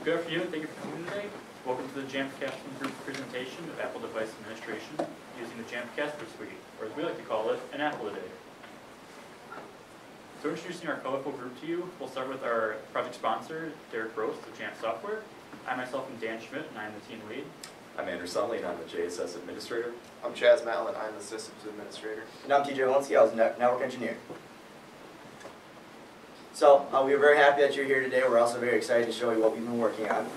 Good afternoon, thank you for coming today. Welcome to the JAMF Casper Group presentation of Apple device administration using the JAMF Casper suite, or as we like to call it, an Apple a day. So introducing our colorful group to you, we'll start with our project sponsor, Derek Gross of JAMF Software. I myself am Dan Schmidt, and I'm the team lead. I'm Andrew Sunley, and I'm the JSS administrator. I'm Chaz Mallett, I'm the systems administrator. And I'm TJ Walensky, I was a network engineer. So, we are very happy that you're here today. We're also very excited to show you what we've been working on.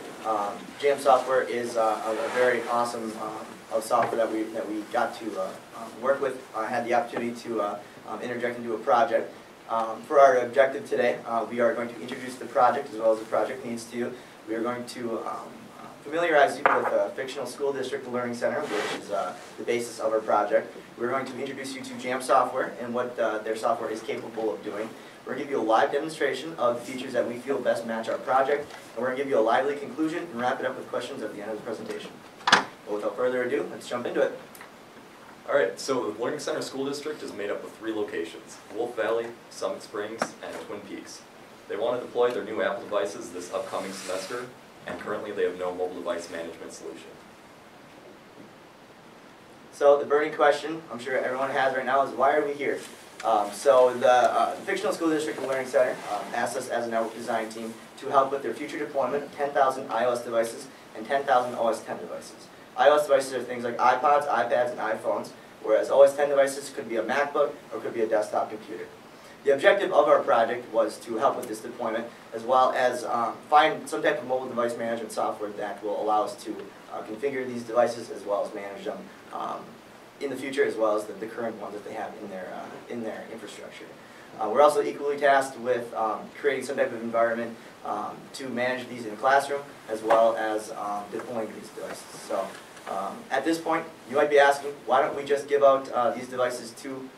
JAMF Software is a very awesome software that we got to work with. I had the opportunity to interject into a project. For our objective today, we are going to introduce the project as well as the project needs to you. We are going to familiarize you with Fictional School District Learning Center, which is the basis of our project. We're going to introduce you to JAMF Software and what their software is capable of doing. We're going to give you a live demonstration of the features that we feel best match our project, and we're going to give you a lively conclusion and wrap it up with questions at the end of the presentation. But without further ado, let's jump into it. Alright, so the Learning Center School District is made up of 3 locations: Wolf Valley, Summit Springs, and Twin Peaks. They want to deploy their new Apple devices this upcoming semester, and currently they have no mobile device management solution. So the burning question I'm sure everyone has right now is, why are we here? So the Fictional School District Learning Center asked us as a network design team to help with their future deployment of 10,000 iOS devices and 10,000 OS X devices. iOS devices are things like iPods, iPads, and iPhones, whereas OS X devices could be a MacBook or could be a desktop computer. The objective of our project was to help with this deployment, as well as find some type of mobile device management software that will allow us to configure these devices as well as manage them in the future, as well as the current ones that they have in their infrastructure. We're also equally tasked with creating some type of environment to manage these in the classroom, as well as deploying these devices. So at this point, you might be asking, why don't we just give out these devices to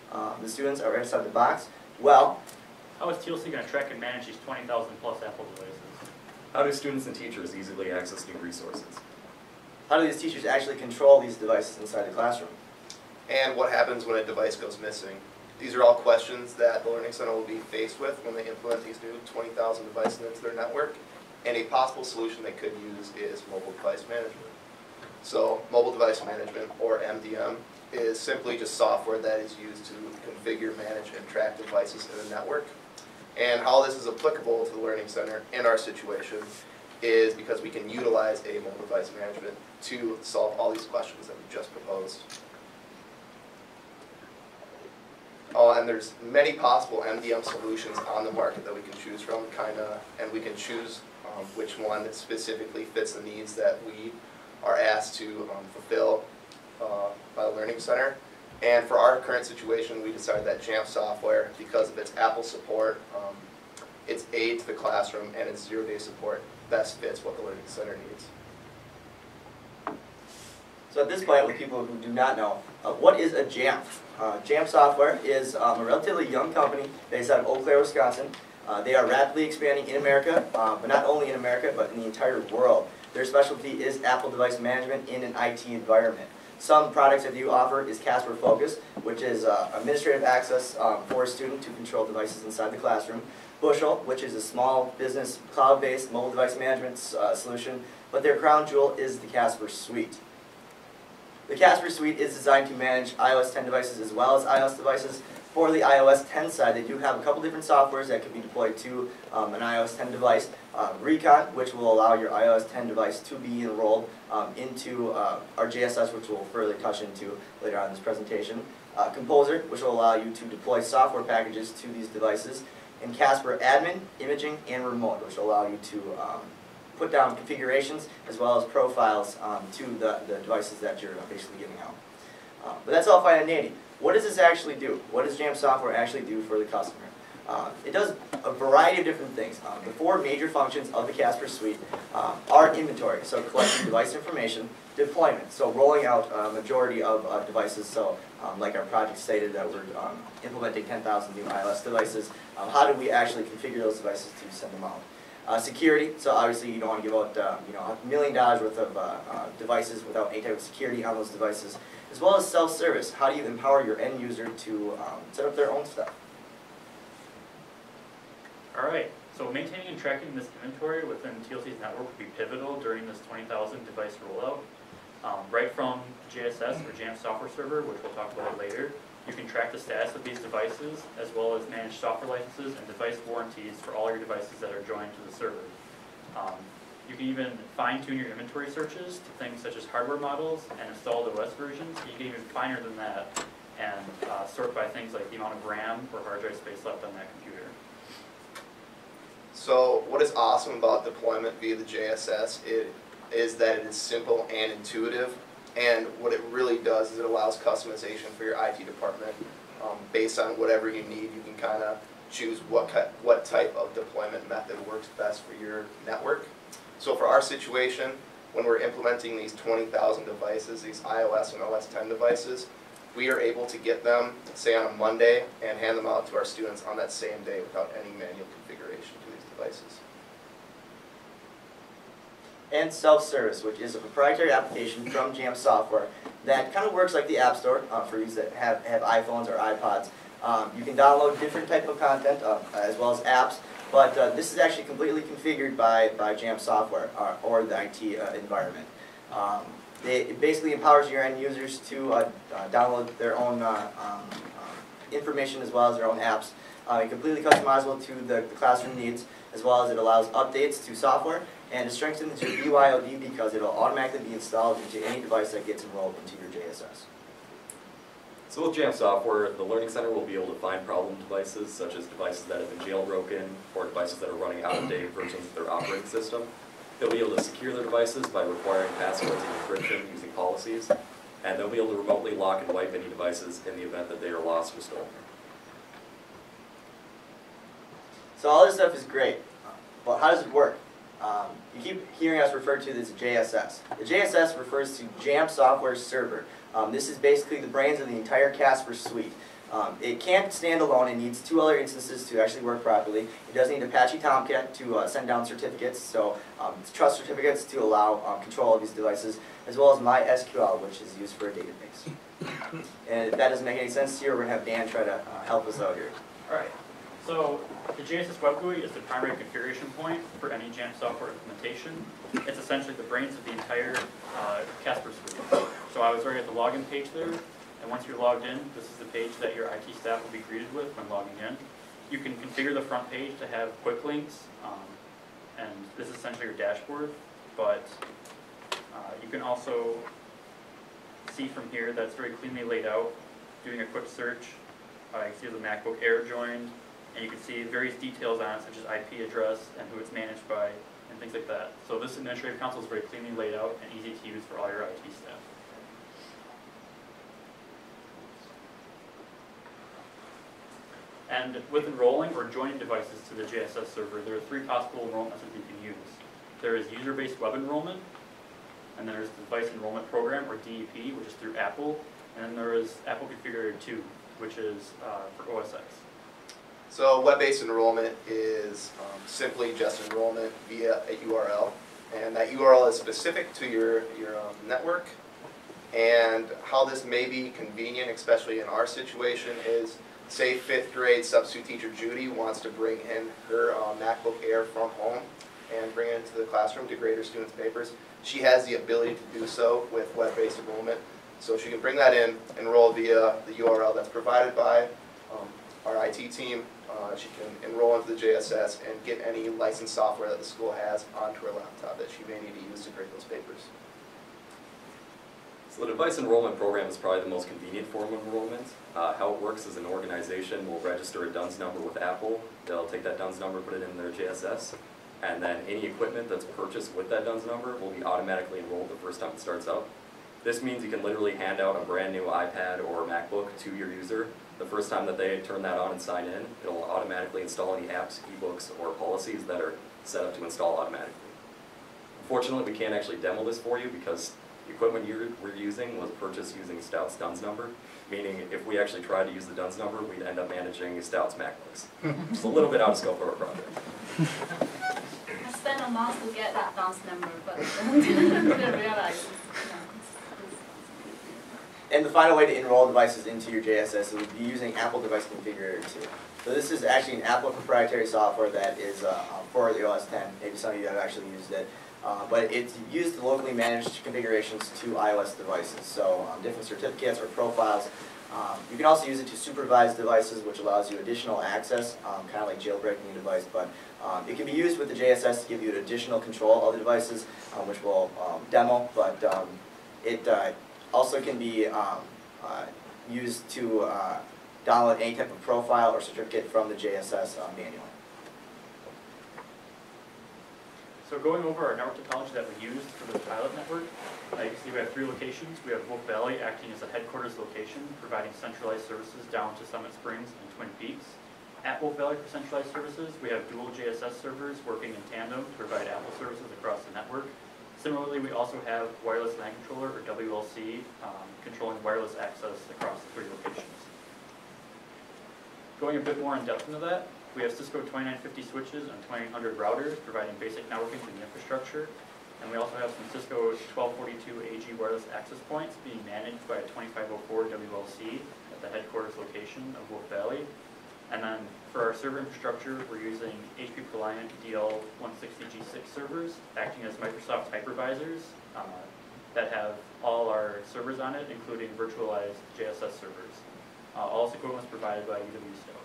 the students or inside the box? Well, How is TLC going to track and manage these 20,000 plus Apple devices? How do students and teachers easily access new resources? how do these teachers actually control these devices inside the classroom? And what happens when a device goes missing? These are all questions that the Learning Center will be faced with when they implement these new 20,000 devices into their network. And a possible solution they could use is mobile device management. So mobile device management, or MDM, is simply just software that is used to configure, manage, and track devices in a network. And how this is applicable to the Learning Center in our situation is because we can utilize a mobile device management to solve all these questions that we just proposed. And there's many possible MDM solutions on the market that we can choose from, and we can choose which one that specifically fits the needs that we are asked to fulfill by the Learning Center. And for our current situation, we decided that JAMF Software, because of its Apple support, its aid to the classroom, and its zero-day support, best fits what the Learning Center needs. So at this point, with people who do not know, what is a JAMF? JAMF Software is a relatively young company based out of Eau Claire, Wisconsin. They are rapidly expanding in America, but not only in America, but in the entire world. Their specialty is Apple device management in an IT environment. Some products that they offer is Casper Focus, which is administrative access for a student to control devices inside the classroom. Bushel, which is a small business cloud-based mobile device management solution, but their crown jewel is the Casper Suite. The Casper Suite is designed to manage iOS X devices as well as iOS devices. For the iOS X side, they do have a couple different softwares that can be deployed to an iOS X device. Recon, which will allow your iOS X device to be enrolled into our JSS, which we'll further touch into later on in this presentation. Composer, which will allow you to deploy software packages to these devices. And Casper Admin, Imaging, and Remote, which will allow you to put down configurations as well as profiles to the devices that you're basically giving out. But that's all fine and dandy. What does this actually do? What does JAMF Software actually do for the customer? It does a variety of different things. The 4 major functions of the Casper Suite are inventory, so collecting device information, deployment, so rolling out a majority of devices, so like our project stated that we're implementing 10,000 new iOS devices. How do we actually configure those devices to send them out? Security, so obviously you don't want to give out $1 million worth of devices without any type of security on those devices, as well as self-service. How do you empower your end user to set up their own stuff? All right, So maintaining and tracking this inventory within TLC's network will be pivotal during this 20,000 device rollout. Right from JSS or JAMF software server, which we'll talk about later, you can track the status of these devices as well as manage software licenses and device warranties for all your devices that are joined to the server. You can even fine-tune your inventory searches to things such as hardware models and installed OS versions. You can even finer than that and sort by things like the amount of RAM or hard drive space left on that computer. So what is awesome about deployment via the JSS is that it is simple and intuitive, and what it really does is it allows customization for your IT department. Based on whatever you need, you can kind of choose what type of deployment method works best for your network. So for our situation, when we're implementing these 20,000 devices, these iOS and OS 10 devices, we are able to get them, say on a Monday, and hand them out to our students on that same day without any manual configuration to these devices. And self-service, which is a proprietary application from JAMF software that kind of works like the App Store for you that have iPhones or iPods. You can download different type of content as well as apps, but this is actually completely configured by JAMF software or the IT environment. It basically empowers your end users to download their own information as well as their own apps. Completely customizable to the classroom needs, as well as it allows updates to software, and it strengthens your BYOD because it will automatically be installed into any device that gets enrolled into your JSS. So with JAMF software, the Learning Center will be able to find problem devices, such as devices that have been jailbroken or devices that are running out-of-date versions of their operating system. They'll be able to secure their devices by requiring passwords and encryption using policies, and they'll be able to remotely lock and wipe any devices in the event that they are lost or stolen. So all this stuff is great, but how does it work? You keep hearing us refer to this JSS. The JSS refers to JAMF Software Server. This is basically the brains of the entire Casper suite. It can't stand alone. It needs two other instances to actually work properly. It does need Apache Tomcat to send down certificates, so trust certificates to allow control of these devices, as well as MySQL, which is used for a database. And if that doesn't make any sense to you, we're going to have Dan try to help us out here. All right. So the JSS Web GUI is the primary configuration point for any JAMF software implementation. It's essentially the brains of the entire Casper suite. So I was already at the login page there, and once you're logged in, this is the page that your IT staff will be greeted with when logging in. You can configure the front page to have quick links, and this is essentially your dashboard, but you can also see from here that it's very cleanly laid out. Doing a quick search, you can see the MacBook Air joined, and you can see various details on it, such as IP address and who it's managed by, and things like that. So this administrative console is very cleanly laid out and easy to use for all your IT staff. And with enrolling or joining devices to the JSS server, there are three possible enrollment methods you can use. There is user-based web enrollment, and then there's the Device Enrollment Program, or DEP, which is through Apple, and then there is Apple Configurator 2, which is for OS X. So web-based enrollment is simply just enrollment via a URL, and that URL is specific to your network. And how this may be convenient, especially in our situation, is say 5th grade substitute teacher Judy wants to bring in her MacBook Air from home and bring it into the classroom to grade her students' papers. She has the ability to do so with web-based enrollment. So she can bring that in, enroll via the URL that's provided by our IT team. She can enroll into the JSS and get any licensed software that the school has onto her laptop that she may need to use to grade those papers. So the device enrollment program is probably the most convenient form of enrollment. How it works is an organization will register a DUNS number with Apple. They'll take that DUNS number, put it in their JSS, and then any equipment that's purchased with that DUNS number will be automatically enrolled the first time it starts up. This means you can literally hand out a brand new iPad or MacBook to your user. The first time that they turn that on and sign in, it'll automatically install any apps, ebooks, or policies that are set up to install automatically. Unfortunately, we can't actually demo this for you because the equipment we're using was purchased using Stout's DUNS number, meaning if we actually tried to use the DUNS number, we'd end up managing Stout's MacBooks. It's a little bit out of scope of our project. I spent a month to get that DUNS number, but didn't realize. And the final way to enroll devices into your JSS would be using Apple Device Configurator 2. So this is actually an Apple proprietary software that is for the OS 10. Maybe some of you have actually used it. But it's used to locally manage configurations to iOS devices. So different certificates or profiles. You can also use it to supervise devices, which allows you additional access, kind of like jailbreaking a device. But it can be used with the JSS to give you additional control of the devices, which we'll demo. But it also can be used to download any type of profile or certificate from the JSS manually. So going over our network topology that we used for the pilot network, you can see we have 3 locations. We have Wolf Valley acting as a headquarters location, providing centralized services down to Summit Springs and Twin Peaks. At Wolf Valley for centralized services, we have dual JSS servers working in tandem to provide Apple services across the network. Similarly, we also have wireless LAN controller, or WLC, controlling wireless access across the 3 locations. Going a bit more in depth into that, we have Cisco 2950 switches and 2800 routers providing basic networking to the infrastructure. And we also have some Cisco 1242 AG wireless access points being managed by a 2504 WLC at the headquarters location of Wolf Valley. And then for our server infrastructure, we're using HP ProLiant DL160G6 servers, acting as Microsoft hypervisors that have all our servers on it, including virtualized JSS servers. All this equipment is provided by UW Stout.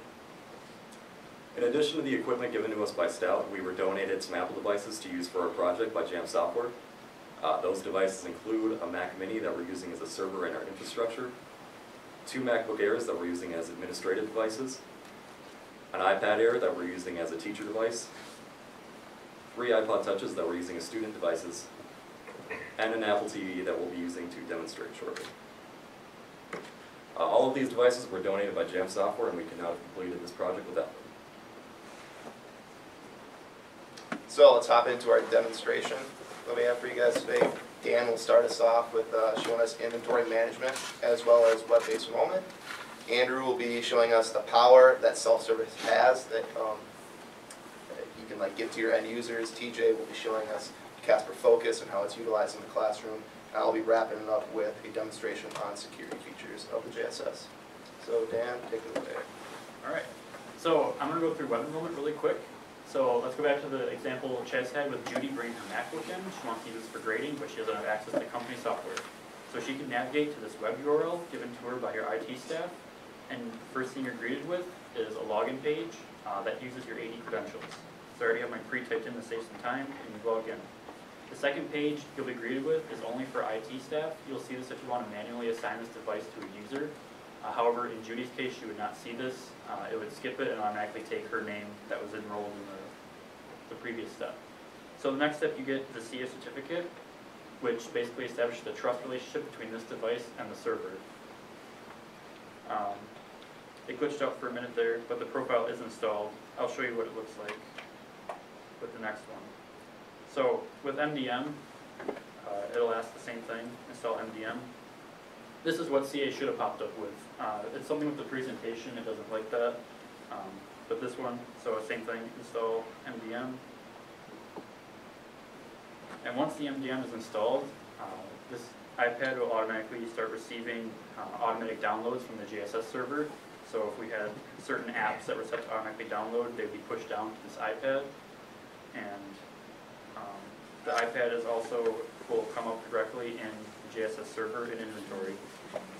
In addition to the equipment given to us by Stout, we were donated some Apple devices to use for our project by JAMF Software. Those devices include a Mac Mini that we're using as a server in our infrastructure, 2 MacBook Airs that we're using as administrative devices, an iPad Air that we're using as a teacher device, 3 iPod Touches that we're using as student devices, and an Apple TV that we'll be using to demonstrate shortly. All of these devices were donated by JAMF Software, and we can now have completed this project without them. So let's hop into our demonstration that we have for you guys today. Dan will start us off with showing us inventory management as well as web-based enrollment. Andrew will be showing us the power that self-service has that you can give to your end users. TJ will be showing us Casper Focus and how it's utilized in the classroom. And I'll be wrapping it up with a demonstration on security features of the JSS. So Dan, take it away. All right. So I'm going to go through web enrollment really quick. So let's go back to the example Chaz had with Judy bringing her MacBook in. She wants to use this for grading, but she doesn't have access to company software. So she can navigate to this web URL given to her by her IT staff. And the first thing you're greeted with is a login page that uses your AD credentials. So I already have mine pre-typed in to save some time, and you log in. The second page you'll be greeted with is only for IT staff. You'll see this if you want to manually assign this device to a user. However, in Judy's case, she would not see this. It would skip it and automatically take her name that was enrolled in the previous step. So the next step you get is a CA certificate, which basically establishes the trust relationship between this device and the server. It glitched out for a minute there, but the profile is installed. I'll show you what it looks like with the next one. So with MDM, it'll ask the same thing, install MDM. This is what CA should have popped up with. It's something with the presentation, it doesn't like that. But this one, so same thing, install MDM. And once the MDM is installed, this iPad will automatically start receiving automatic downloads from the JSS server. So if we had certain apps that were set to automatically download, they'd be pushed down to this iPad. And the iPad is also will come up directly in the JSS server in inventory.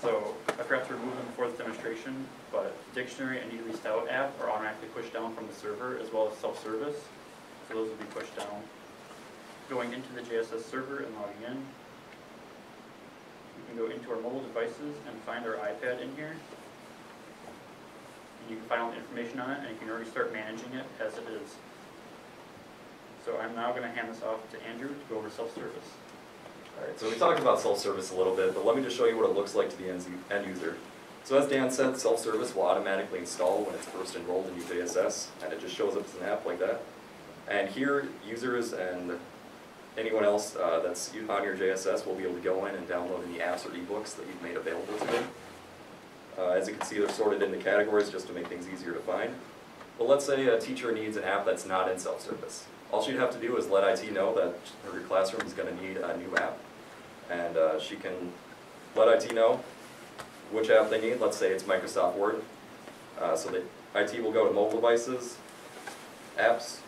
So I forgot to remove them before this demonstration, but Dictionary and UW Stout app are automatically pushed down from the server as well as self-service. So those will be pushed down. Going into the JSS server and logging in, we can go into our mobile devices and find our iPad in here. And you can find all the information on it, and you can already start managing it as it is. So I'm now going to hand this off to Andrew to go over self-service. Alright, so we talked about self-service a little bit, but let me just show you what it looks like to the end user. So as Dan said, self-service will automatically install when it's first enrolled in your JSS, and it just shows up as an app like that. And here, users and anyone else that's on your JSS will be able to go in and download any apps or ebooks that you've made available to them. As you can see, they're sorted into categories just to make things easier to find. But let's say a teacher needs an app that's not in self-service. All she'd have to do is let IT know that her classroom is going to need a new app. And she can let IT know, which app they need. Let's say it's Microsoft Word. So the IT will go to mobile devices, apps,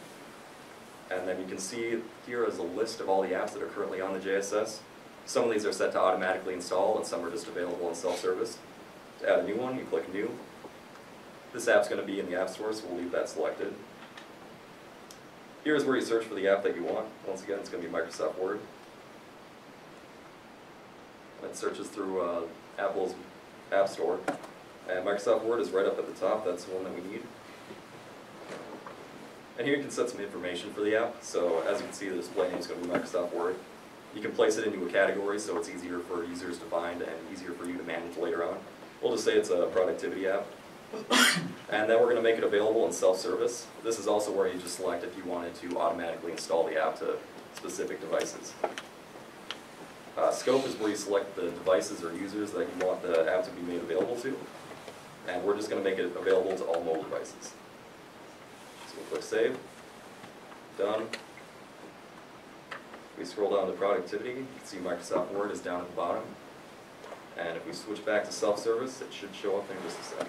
and then you can see here is a list of all the apps that are currently on the JSS. Some of these are set to automatically install, and some are just available in self-service. To add a new one, you click New. This app's going to be in the App Store, so we'll leave that selected. Here's where you search for the app that you want. Once again, it's going to be Microsoft Word. And it searches through Apple's App Store. And Microsoft Word is right up at the top. That's the one that we need. And here you can set some information for the app. So as you can see, the display name is going to be Microsoft Word. You can place it into a category so it's easier for users to find and easier for you to manage later on. We'll just say it's a productivity app. And then we're going to make it available in self-service. This is also where you just select if you wanted to automatically install the app to specific devices. Scope is where you select the devices or users that you want the app to be made available to. And we're just going to make it available to all mobile devices. So we'll click Save. Done. If we scroll down to Productivity, you can see Microsoft Word is down at the bottom. And if we switch back to self-service, it should show up in just a second.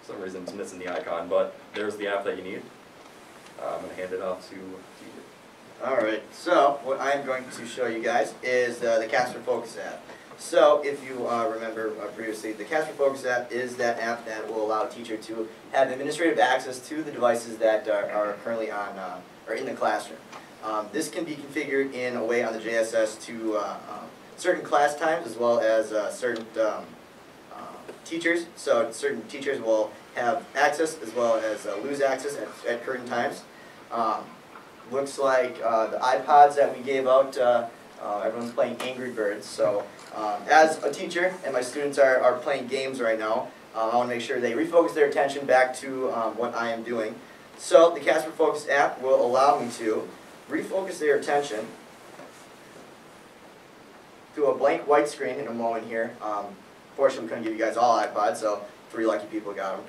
For some reason it's missing the icon, but there's the app that you need. I'm going to hand it off to you. Alright, so what I'm going to show you guys is the Casper Focus app. So if you remember previously, the Casper Focus app is that app that will allow a teacher to have administrative access to the devices that are currently on or in the classroom. This can be configured in a way on the JSS to certain class times as well as certain teachers. So certain teachers will have access as well as lose access at current times. Looks like the iPods that we gave out, everyone's playing Angry Birds. So as a teacher and my students are playing games right now, I want to make sure they refocus their attention back to what I am doing. So the Casper Focus app will allow me to refocus their attention to a blank white screen in a moment here. Fortunately, we couldn't give you guys all iPods, so 3 lucky people got them.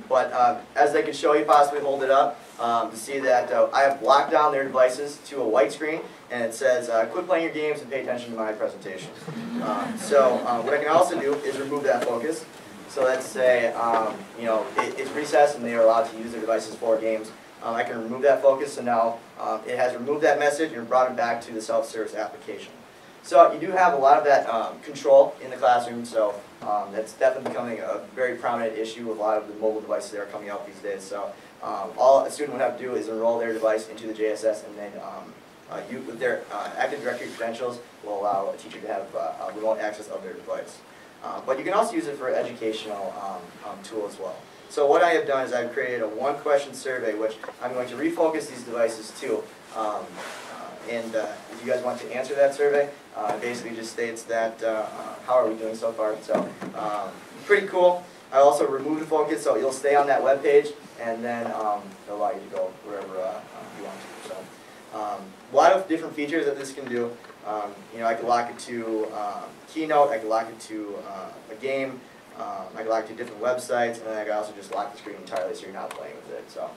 But as they can show you, possibly hold it up to see that I have locked down their devices to a white screen, and it says, quit playing your games and pay attention to my presentation. So what I can also do is remove that focus. So let's say it's recess and they are allowed to use their devices for games. I can remove that focus, and now it has removed that message and brought it back to the self-service application. So you do have a lot of that control in the classroom, so that's definitely becoming a very prominent issue with a lot of the mobile devices that are coming out these days. So all a student would have to do is enroll their device into the JSS, and then you, with their Active Directory credentials, will allow a teacher to have remote access of their device. But you can also use it for educational tool as well. So what I have done is I've created a 1-question survey, which I'm going to refocus these devices to. And if you guys want to answer that survey, it basically just states that how are we doing so far. So pretty cool. I also removed the focus, so you'll stay on that web page, and then it'll allow you to go wherever you want to. So a lot of different features that this can do. I could lock it to Keynote. I could lock it to a game. I can lock it to different websites, and then I can also just lock the screen entirely so you're not playing with it. So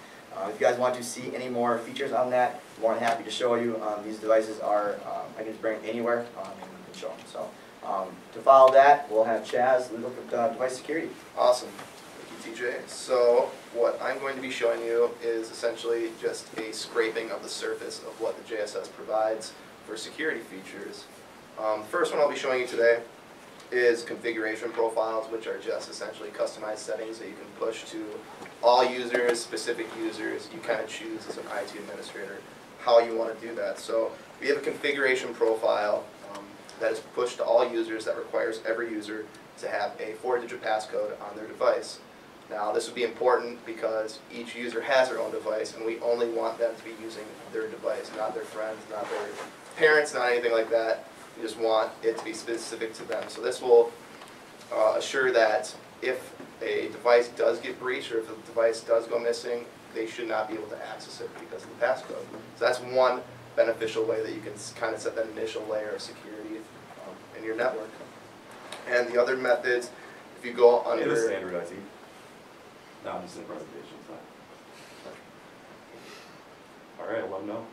if you guys want to see any more features on that, I'm more than happy to show you. These devices are, I can just bring them anywhere and we can show them. So to follow that, we'll have Chaz look at device security. Awesome. Thank you, TJ. So what I'm going to be showing you is essentially just a scraping of the surface of what the JSS provides for security features. First one I'll be showing you today is configuration profiles, which are just essentially customized settings that you can push to all users, specific users. You kind of choose as an IT administrator how you want to do that. So we have a configuration profile that is pushed to all users that requires every user to have a 4-digit passcode on their device. Now this would be important because each user has their own device, and we only want them to be using their device, not their friends, not their parents, not anything like that. We just want it to be specific to them. So this will assure that if a device does get breached or if a device does go missing, they should not be able to access it because of the passcode. So that's one beneficial way that you can kind of set that initial layer of security in your network. And the other methods, if you go under... It is standard IT. No, I'm just in presentation. All right, let them know.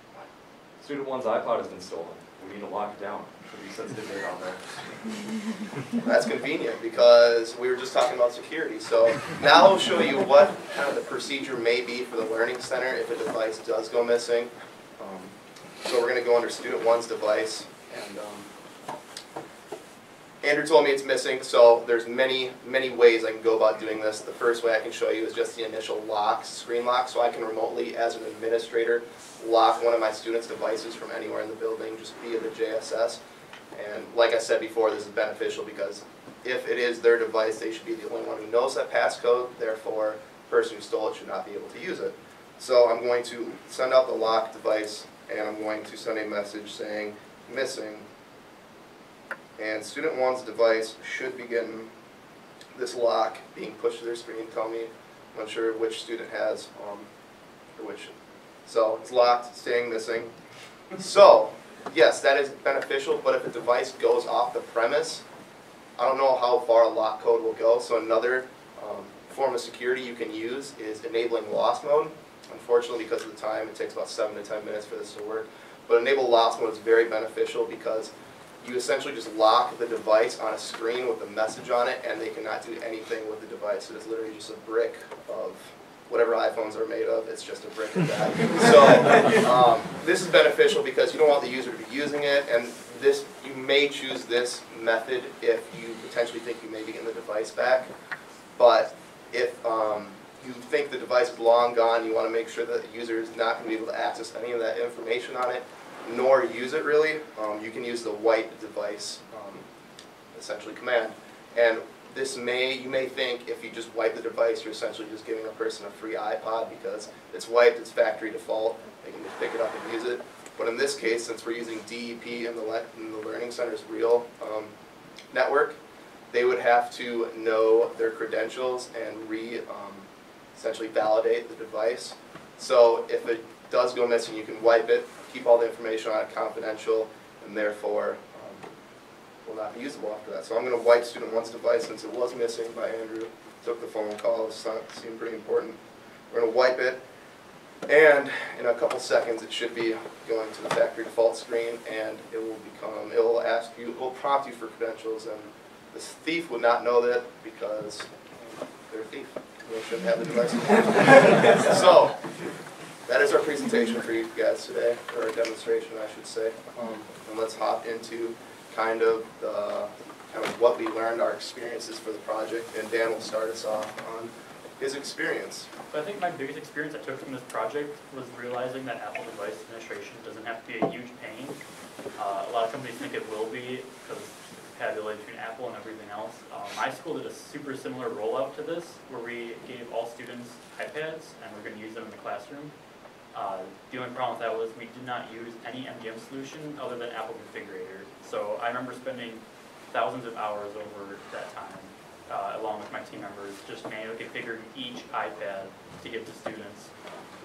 Student 1's iPod has been stolen. We need to lock it down. Could be sensitive out there. That's convenient because we were just talking about security. So now I'll show you what kind of the procedure may be for the Learning Center if a device does go missing. So we're going to go under Student 1's device. And Andrew told me it's missing, so there's many ways I can go about doing this. The first way I can show you is just the initial lock, screen lock, so I can remotely, as an administrator, lock one of my students' devices from anywhere in the building just via the JSS. And like I said before, this is beneficial because if it is their device, they should be the only one who knows that passcode. Therefore, the person who stole it should not be able to use it. So I'm going to send out the lock device, and I'm going to send a message saying missing. And Student 1's device should be getting this lock being pushed to their screen. Tell me, I'm not sure which student has, or which. So it's locked, staying missing. So, yes, that is beneficial, but if a device goes off the premise, I don't know how far a lock code will go. So another form of security you can use is enabling lost mode. Unfortunately, because of the time, it takes about 7 to 10 minutes for this to work. But enable lost mode is very beneficial because you essentially just lock the device on a screen with a message on it, and they cannot do anything with the device. It is literally just a brick of whatever iPhones are made of. It's just a brick of that. So this is beneficial because you don't want the user to be using it, and this you may choose this method if you potentially think you may be getting the device back. But if you think the device is long gone, you want to make sure that the user is not going to be able to access any of that information on it, nor use it really, you can use the wipe device, essentially command. And this you may think if you just wipe the device, you're essentially just giving a person a free iPod because it's wiped, it's factory default, they can just pick it up and use it. But in this case, since we're using DEP and the Learning Center's real network, they would have to know their credentials and essentially validate the device. So if it does go missing, you can wipe it, keep all the information on it confidential, and therefore will not be usable after that. So I'm going to wipe Student 1's device since it was missing by Andrew. Took the phone call, it seemed pretty important. We're going to wipe it, and in a couple seconds it should be going to the factory default screen, and it will ask you, it will prompt you for credentials, and this thief would not know that because they're a thief. They shouldn't have the device. So that is our presentation for you guys today, or our demonstration, I should say. And let's hop into kind of what we learned, our experiences for the project, and Dan will start us off on his experience. So I think my biggest experience I took from this project was realizing that Apple device administration doesn't have to be a huge pain. A lot of companies think it will be because compatibility between Apple and everything else. My school did a super similar rollout to this, where we gave all students iPads and we're going to use them in the classroom. The only problem with that was we did not use any MDM solution other than Apple Configurator. So I remember spending thousands of hours over that time, along with my team members, just manually configuring each iPad to give to students.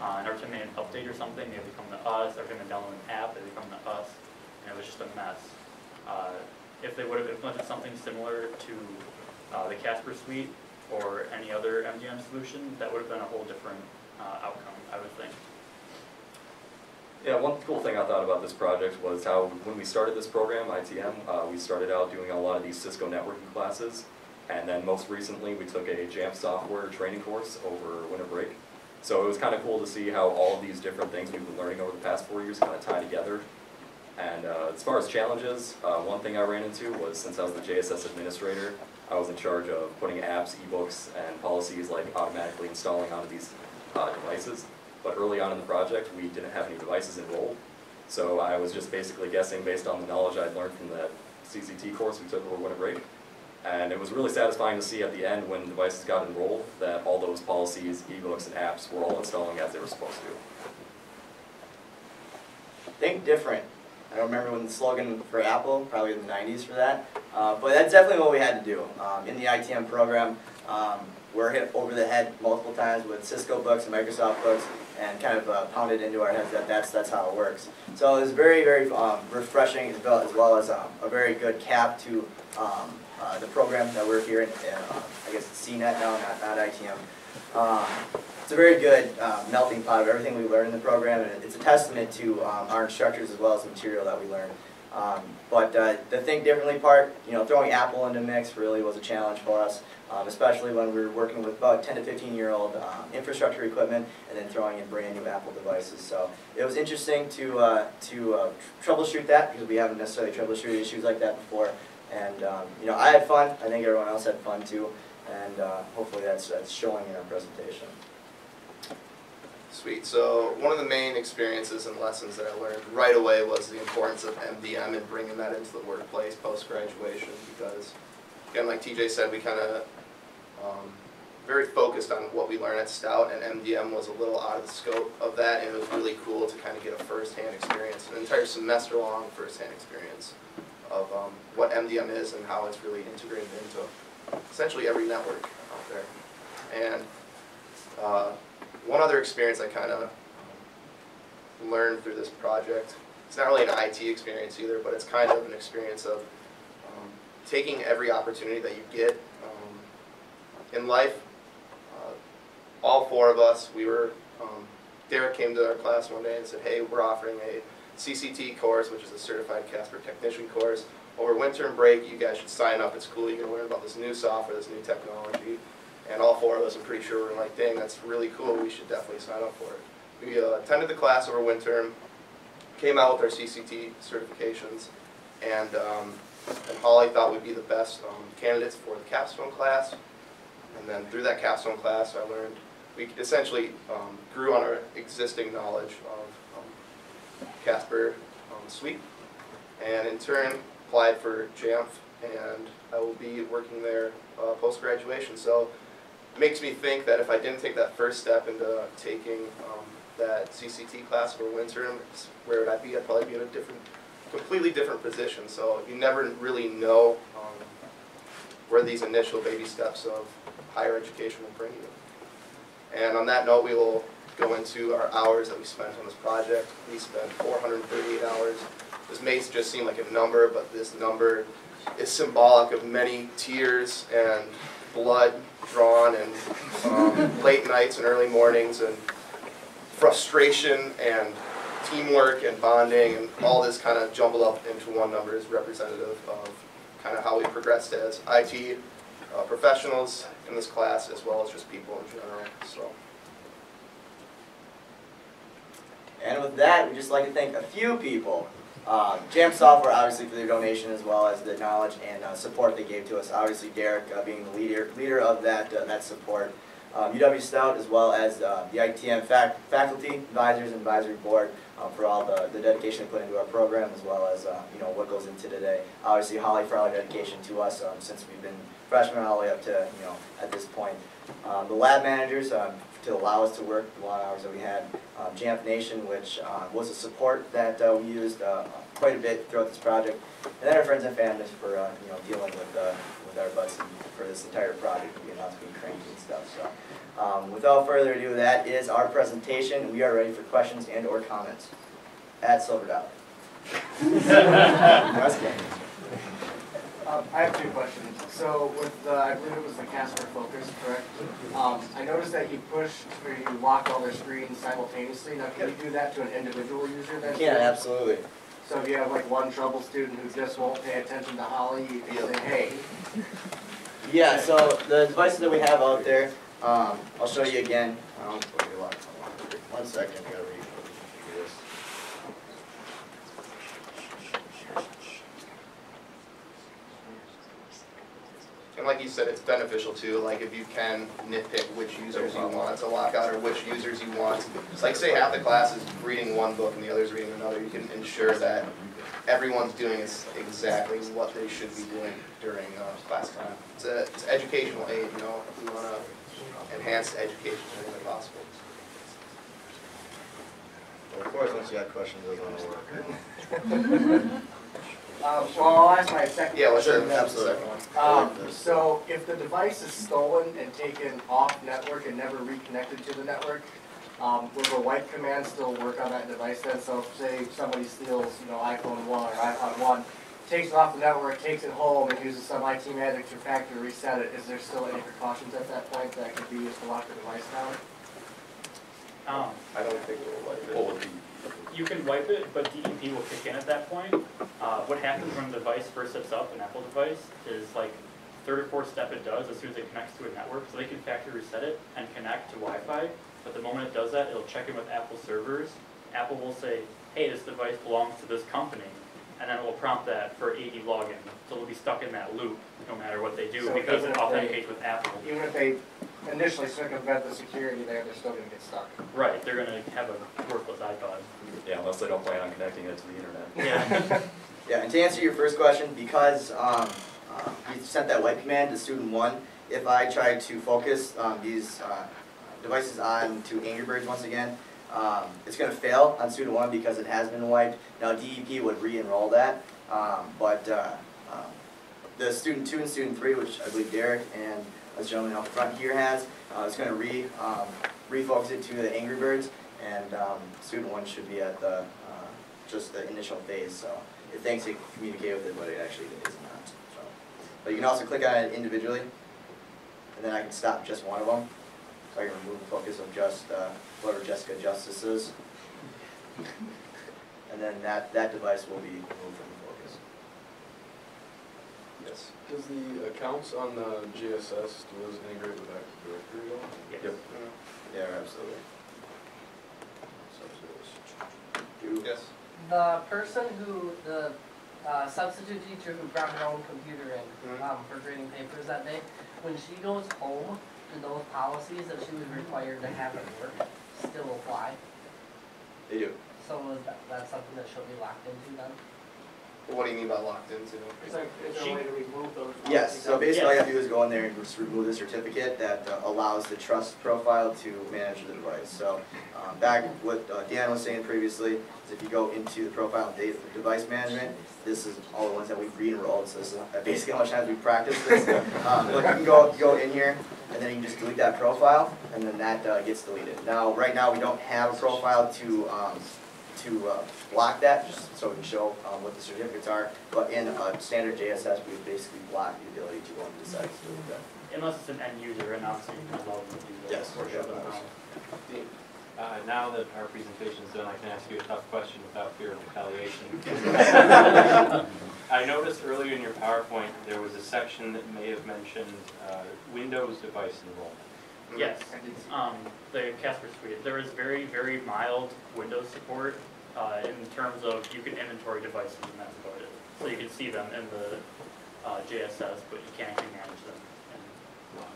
And every time they had an update or something, they would come to us. Every time they download an app, they would come to us. And it was just a mess. If they would have implemented something similar to the Casper suite or any other MDM solution, that would have been a whole different outcome, I would think. Yeah, one cool thing I thought about this project was how when we started this program, ITM, we started out doing a lot of these Cisco networking classes, and then most recently we took a JAMF software training course over winter break. So it was kind of cool to see how all of these different things we've been learning over the past 4 years kind of tie together. And as far as challenges, one thing I ran into was, since I was the JSS administrator, I was in charge of putting apps, ebooks, and policies like automatically installing onto these devices. But early on in the project, we didn't have any devices enrolled. So I was just basically guessing based on the knowledge I'd learned from that CCT course we took over winter break. And it was really satisfying to see at the end when devices got enrolled that all those policies, ebooks, and apps were all installing as they were supposed to. Think different. I don't remember when the slogan for Apple, probably in the 90s for that. But that's definitely what we had to do. In the ITM program, we're hit over the head multiple times with Cisco books and Microsoft books, and kind of pounded into our heads that that's how it works. So it was very, very refreshing, as well as a very good cap to the program that we're here in, I guess it's CNET now, not ITM. It's a very good melting pot of everything we learned in the program, and it's a testament to our instructors as well as the material that we learned. But the think differently part, throwing Apple into the mix really was a challenge for us, especially when we were working with about 10 to 15-year-old infrastructure equipment and then throwing in brand new Apple devices. So it was interesting to troubleshoot that because we haven't necessarily troubleshooted issues like that before. And I had fun. I think everyone else had fun too. And hopefully that's showing in our presentation. Sweet. So one of the main experiences and lessons that I learned right away was the importance of MDM and bringing that into the workplace post-graduation because, again, like TJ said, we kind of very focused on what we learned at Stout, and MDM was a little out of the scope of that, and it was really cool to kind of get a first-hand experience, an entire semester-long first-hand experience of what MDM is and how it's really integrated into essentially every network out there. And one other experience I kind of learned through this project, it's not really an IT experience either, but it's kind of an experience of taking every opportunity that you get in life. All four of us, Derek came to our class one day and said, hey, we're offering a CCT course, which is a Certified Casper Technician course. Over winter and break, you guys should sign up. It's cool. You're going to learn about this new software, this new technology. And all four of us, I'm pretty sure, were like, dang, that's really cool. We should definitely sign up for it. We attended the class over winter, came out with our CCT certifications, and Holly thought we'd be the best candidates for the capstone class. And then through that capstone class, I learned we essentially grew on our existing knowledge of Casper Suite, and in turn applied for JAMF, and I will be working there post-graduation. So it makes me think that if I didn't take that first step into taking that CCT class for winter, where would I be? I'd probably be in a completely different position. So you never really know where these initial baby steps of higher education will bring you. And on that note, we will go into our hours that we spent on this project. We spent 438 hours. This may just seem like a number, but this number is symbolic of many tears and blood drawn and late nights and early mornings and frustration and teamwork and bonding and all this kind of jumbled up into one number is representative of kind of how we progressed as IT professionals in this class, as well as just people in general. So. And with that, we'd just like to thank a few people. JAMF Software, obviously, for their donation, as well as the knowledge and support they gave to us. Obviously, Derek being the leader of that support. UW Stout, as well as the ITM faculty, advisors, and advisory board for all the dedication they put into our program, as well as what goes into today. Obviously, Holly for all her dedication to us since we've been freshmen all the way up to at this point. The lab managers to allow us to work the long hours that we had. JAMF Nation, which was a support that we used quite a bit throughout this project, and then our friends and families for dealing with our butts for this entire project, us being cranky and stuff. So, without further ado, that is our presentation. We are ready for questions and or comments at Silver Dollar. I have two questions. So with I believe it was the Casper Focus, correct? I noticed that you pushed or you locked all their screens simultaneously. Now can you do that to an individual user then? Yeah, absolutely. So if you have like one trouble student who just won't pay attention to Holly, you can say, hey. Yeah, so the devices that we have out there, I'll show you again. One second, I gotta read this. And like you said, it's beneficial too, like if you can nitpick which users you want to lock out or which users you want. Like say half the class is reading one book and the other's reading another, you can ensure that everyone's doing exactly what they should be doing during class time. It's educational aid, if we want to enhance education in any way possible. Well, of course, once you have questions, it doesn't want to work. Well, I'll ask my second Yeah, well, question. sure, that's the second one. So if the device is stolen and taken off network and never reconnected to the network, will the wipe command still work on that device then? So if, say, somebody steals, iPhone 1 or iPod 1, takes it off the network, takes it home, and uses some IT magic to factory reset it, is there still any precautions at that point that could be used to lock the device down? I don't think we'll wipe it. Well, with You can wipe it, but DEP will kick in at that point. What happens when the device first sets up, an Apple device, is like third or fourth step it does as soon as it connects to a network. So they can factory reset it and connect to Wi-Fi. But the moment it does that, it'll check in with Apple servers. Apple will say, hey, this device belongs to this company. And then it will prompt that for AD login. So it'll be stuck in that loop no matter what they do So because even it if authenticates with Apple. Even if they initially circumvent the security there, they're still gonna get stuck. Right, they're going to have a worthless iPod. Yeah, unless they don't plan on connecting it to the internet. Yeah. Yeah, and to answer your first question, because you sent that wipe command to student 1, if I try to focus these devices on to Angry Birds once again, it's going to fail on student 1 because it has been wiped. Now DEP would re-enroll that, but the student 2 and student 3, which I believe Derek and this gentleman up front here has, it's going to refocus it to the Angry Birds, and student 1 should be at the just the initial phase. So it thinks it can communicate with it, but it actually is not. So, but you can also click on it individually, and then I can stop just one of them. So I can remove the focus of just whoever Jessica Justice is. And then that device will be removed from the focus. Yes. Does the accounts on the GSS, do those integrate with Active Directory at all? Yes. Yep. Yeah, absolutely. Yes. The person who, the substitute teacher who brought her own computer in for grading papers that day, when she goes home, do those policies that she was required to have at work still apply? They do. So is that something that she'll be locked into then? What do you mean by locked into? Is there a way to remove those? Yes, so policies? basically all you have to do is go in there and just remove the certificate that allows the trust profile to manage the device. So back what Dan was saying previously is if you go into the profile and device management, this is all the ones that we've re-enrolled. So this is basically how much time we practiced this. But you can go in here and then you can just delete that profile and then that gets deleted. Now right now we don't have a profile to block that, just so we can show what the certificates are. But in standard JSS, we would basically block the ability to go into the sites to do that. Unless it's an end user, and obviously you can allow them to do that. Yes, Or shut them yeah. down. Now that our presentation is done, I can ask you a tough question without fear of retaliation. I noticed earlier in your PowerPoint there was a section that may have mentioned Windows device enrollment. Yes, the Casper suite. There is very, very mild Windows support in terms of you can inventory devices and that's about it. So you can see them in the JSS, but you can't actually manage them.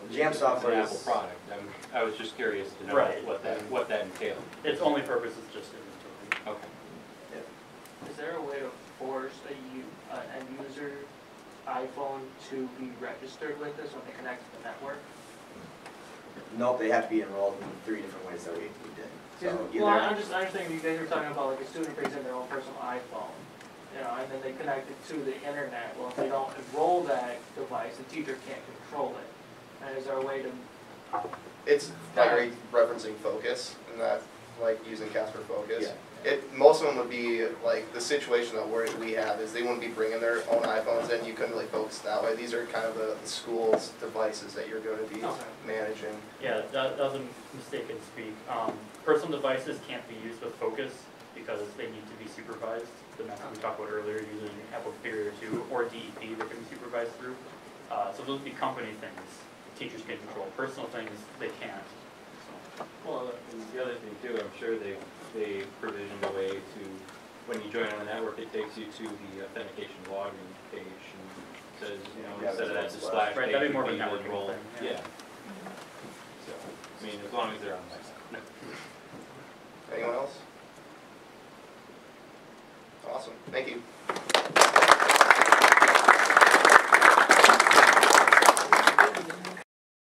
JAMF software It's an is Apple product. I was just curious to know Right. what that entailed. Its only purpose is just inventory. Okay. Is there a way to force an end user iPhone to be registered with this when they connect to the network? Nope, they have to be enrolled in 3 different ways that we did. So Well, either I'm just thinking you guys are talking about like a student brings in their own personal iPhone, you know, and then they connect it to the internet. Well, if they don't enroll that device, the teacher can't control it. And is there a way to? It's very referencing Focus, and that, like, using Casper Focus. Yeah. Most of them would be, like, the situation that we have is they wouldn't be bringing their own iPhones in, you couldn't really focus that way. These are kind of the school's devices that you're going to be managing. Yeah, that was a mistaken speak. Personal devices can't be used with Focus because they need to be supervised. The method we talked about earlier, using Apple Configurator 2 or DEP that can be supervised through. So those would be company things. Teachers can control. Personal things, they can't. So. Well, and the other thing too, I'm sure they provisioned a way to, when you join on the network, it takes you to the authentication login page and says, you know, Yeah, instead of that, that's the slash. slash Right, page that'd be more of a would be networking enroll. thing, yeah. Yeah. So, I mean, as long as they're on that. Anyone else? Awesome, thank you.